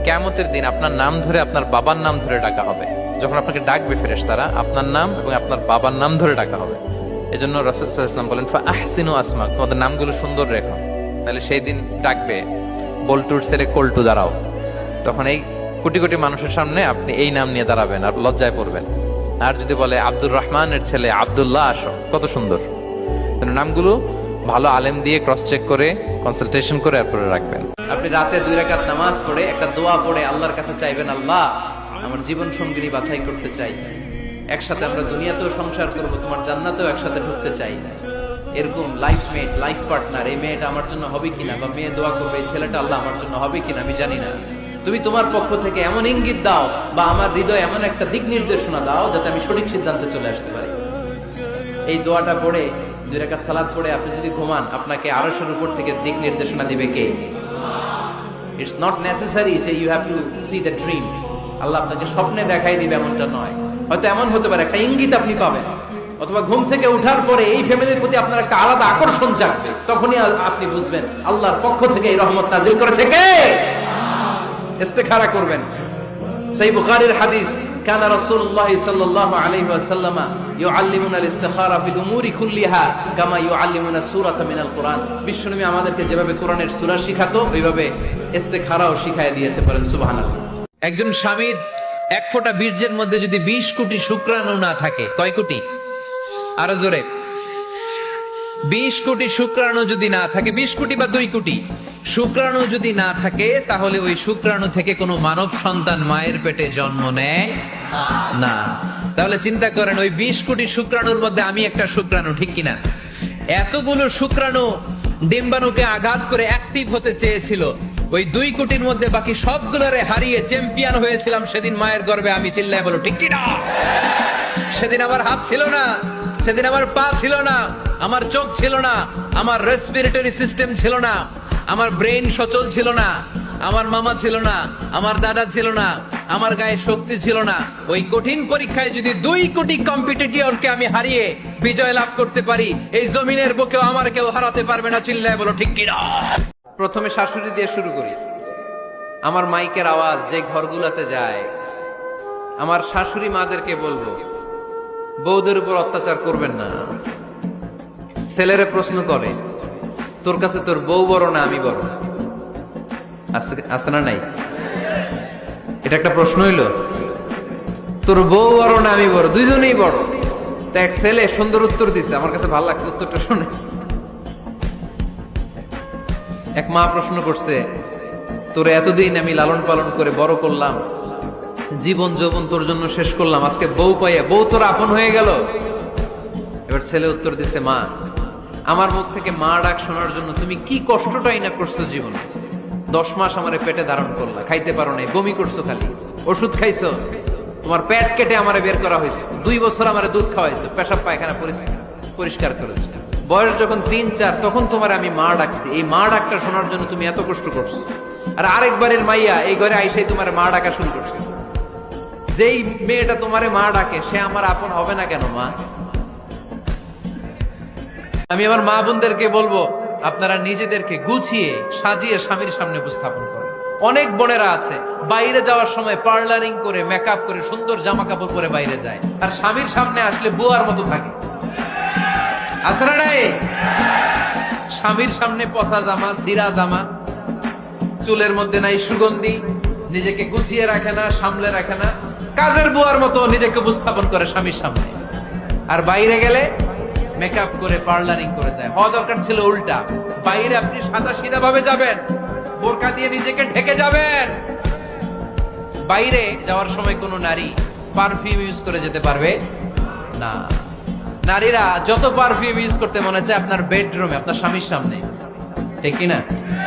কিয়ামতের দিন আপনার নাম ধরে আপনার বাবার নাম ধরে ডাকা হবে। যখন আপনাকে ডাকবে ফেরেশতারা, আপনার নাম এবং আপনার বাবার নাম ধরে ডাকা হবে। এজন্য রাসূল সাল্লাল্লাহু আলাইহি ওয়াসাল্লাম বলেন, ফাআহসিনু আসমাক, তোমাদের নামগুলো সুন্দর রেখো, তাহলে সেই দিন ডাকবে বল্টুর ছেলে কল্টু দাঁড়াও। তখন এই কোটি কোটি মানুষের সামনে আপনি এই নাম নিয়ে দাঁড়াবেন আর লজ্জায় পড়বেন। আর যদি বলে আব্দুর রহমানের ছেলে আব্দুল্লাহ, আসো, কত সুন্দর। নামগুলো ভালো আলেম দিয়ে ক্রস চেক করে কনসালটেশন করে এরপরে রাখবেন। আপনি রাতে 2 রাকাত নামাজ পড়ে একটা দোয়া পড়ে আল্লাহর কাছে চাইবেন, আল্লাহ আমার জীবন সঙ্গিনী বাছাই করতে চাই, একসাথে আমরা দুনিয়াতেও সংসার করব, তোমার জান্নাতেও একসাথে ঢুকতে চাই। এরকম লাইফ মেট, লাইফ পার্টনার, এই মেয়েটা আমার জন্য হবে কিনা, বা মেয়ে দোয়া করবে এই ছেলেটা আল্লাহ আমার জন্য হবে কিনা আমি জানি না, তুমি তোমার পক্ষ থেকে এমন ইঙ্গিত দাও বা আমার হৃদয় এমন একটা দিক নির্দেশনা দাও যাতে আমি সঠিক সিদ্ধান্তে চলে আসতে পারি। এই দোয়াটা পড়ে 2 রাকাত সালাত পড়ে আপনি যদি ঘুমান, আপনাকে আরশের উপর থেকে দিক নির্দেশনা দিবে কে? ইটস নট নেসেসারি যে you have to see the dream. আল্লাহ আপনাকে স্বপ্নে দেখাই দিবে এমনটা নয়। হয়তো এমন হতে পারে একটা ইঙ্গিত আপনি পাবেন, অথবা ঘুম থেকে ওঠার পরে এই ফ্যামিলির প্রতি আপনার একটা আলাদা আকর্ষণ জাগবে, তখনই আপনি বুঝবেন আল্লাহর পক্ষ থেকে এই রহমত নাযিল করেছে কে। ইস্তেখারা করবেন। সেই বুখারীর হাদিস, কানা রাসূলুল্লাহ সাল্লাল্লাহু আলাইহি ওয়াসাল্লাম ইউআল্লিমুনা আল-ইস্তিখারা ফিল উমুরি কুল্লিহা কামা ইউআল্লিমুনা সূরাতা মিনাল কুরআন। বিশ্বনবী আমাদেরকে যেভাবে কোরআনের সূরা শিখাতো ওইভাবে ইস্তেখারাও শিখায় দিয়েছে, বলেন সুবহানাল্লাহ। একজন স্বামীর এক ফোঁটা বীর্যের মধ্যে যদি 20 কোটি শুক্রাণু না থাকে, কয় কোটি? আরো জোরে। 20 কোটি শুক্রাণু যদি না থাকে, 20 কোটি বা 2 কোটি শুক্রাণু যদি না থাকে, তাহলে ওই শুক্রাণু থেকে কোনো মানব সন্তান মায়ের পেটে জন্ম নেয় না। তাহলে চিন্তা করেন, ওই 20 কোটি শুক্রাণুর মধ্যে আমি একটা শুক্রাণু, ঠিক কিনা? এতগুলো শুক্রাণু ডিম্বাণুকে আঘাত করে অ্যাক্টিভ হতে চেয়েছিল, ওই 2 কোটির মধ্যে বাকি সবগুলোরে হারিয়ে চ্যাম্পিয়ন হয়েছিলাম সেদিন মায়ের গর্ভে আমি। চিল্লায় বলো ঠিক কিনা? সেদিন আমার হাত ছিল না, সেদিন আমার পা ছিল না, আমার চোখ ছিল না, আমার রেসপিরেটরি সিস্টেম ছিল না, আমার ব্রেন সচল ছিল না, আমার মামা ছিল না, আমার দাদা ছিল না, আমার গায়ে শক্তি ছিল না। ওই কঠিন পরীক্ষায় যদি 2 কোটি কম্পিটিটরকে আমি হারিয়ে বিজয় লাভ করতে পারি, এই জমিনের বুকেও আমার কেউ হারাতে পারবে না। চিল্লায় বলো ঠিক কিনা? প্রথমে শাশুড়ি দিয়ে শুরু করি। আমার মাইকের আওয়াজ যে ঘরগুলোতে যায়, আমার শাশুড়ি মাদেরকে বলবো, বউদের উপর অত্যাচার করবেন না। ছেলেরা প্রশ্ন করে, তোর কাছে তোর বউ বড় না আমি বড়? আছে না নাই? এটা একটা প্রশ্ন হইলো। তোর বউ বড় না আমি বড়? দুইজনেই বড়। তো এক ছেলে সুন্দর উত্তর দিছে, আমার কাছে ভালো লাগছে উত্তরটা শুনে। এক মা প্রশ্ন করছে, তোর এতদিন আমি লালন পালন করে বড় করলাম, জীবন যৌবন তোর জন্য শেষ করলাম, আজকে বউ পাইয়া বউ তোর আপন হয়ে গেল? এবার ছেলে উত্তর দিছে, মা আমার মুখ থেকে মা ডাক শোনার জন্য তুমি কি কষ্টটাই না করছো জীবনে। 10 মাস আমারে পেটে ধারণ করলা, খাইতে পারো নাই, বমি করছো, খালি ওষুধ খাইছো, তোমার পেট কেটে আমারে বের করা হয়েছে, 2 বছর আমারে দুধ খাওয়াইছো, পেশাব পায়খানা পরিষ্কার করেছো। বয়স যখন 3-4 তখন তোমার আমি মা ডাকছি, এই মা ডাকটা শোনার জন্য তুমি এত কষ্ট করছো। আর আরেকবারের মাইয়া এই ঘরে আইসাই তোমার মা ডাকা শুরু করছে। যেই মেয়েটা তোমারে মা ডাকে সে আমার আপন হবে না কেন মা? আমি আমার মা বোনদেরকে বলবো, আপনারা নিজেদেরকে গুছিয়ে সাজিয়ে স্বামীর সামনে উপস্থাপন করেন। অনেক বোনেরা আছে বাইরে যাওয়ার সময় পার্লারিং করে মেকআপ করে সুন্দর জামা কাপড় পরে বাইরে যায়, আর স্বামীর সামনে আসলে বুয়ার মতো থাকে। আছে না নাই? স্বামীর সামনে পচা জামা, ছিঁড়া জামা, চুলের মধ্যে নাই সুগন্ধি, নিজেকে গুছিয়ে রাখে না, সামলে রাখে না, কাজের বুয়ার মতো নিজেকে উপস্থাপন করে স্বামীর সামনে। আর বাইরে গেলে মেকআপ করে পার্লারিং করে যায়। হওয়া দরকার ছিল উল্টা, বাইরে আপনি সাদা সিধা ভাবে যাবেন, বোরকা দিয়ে নিজেকে ঢেকে যাবেন। বাইরে যাওয়ার সময় কোনো নারী পারফিউম ইউজ করে যেতে পারবে না। নারীরা যত পারফিউম ইউজ করতে মনে চায় আপনার বেডরুমে, আপনার স্বামীর সামনে, ঠিক কিনা?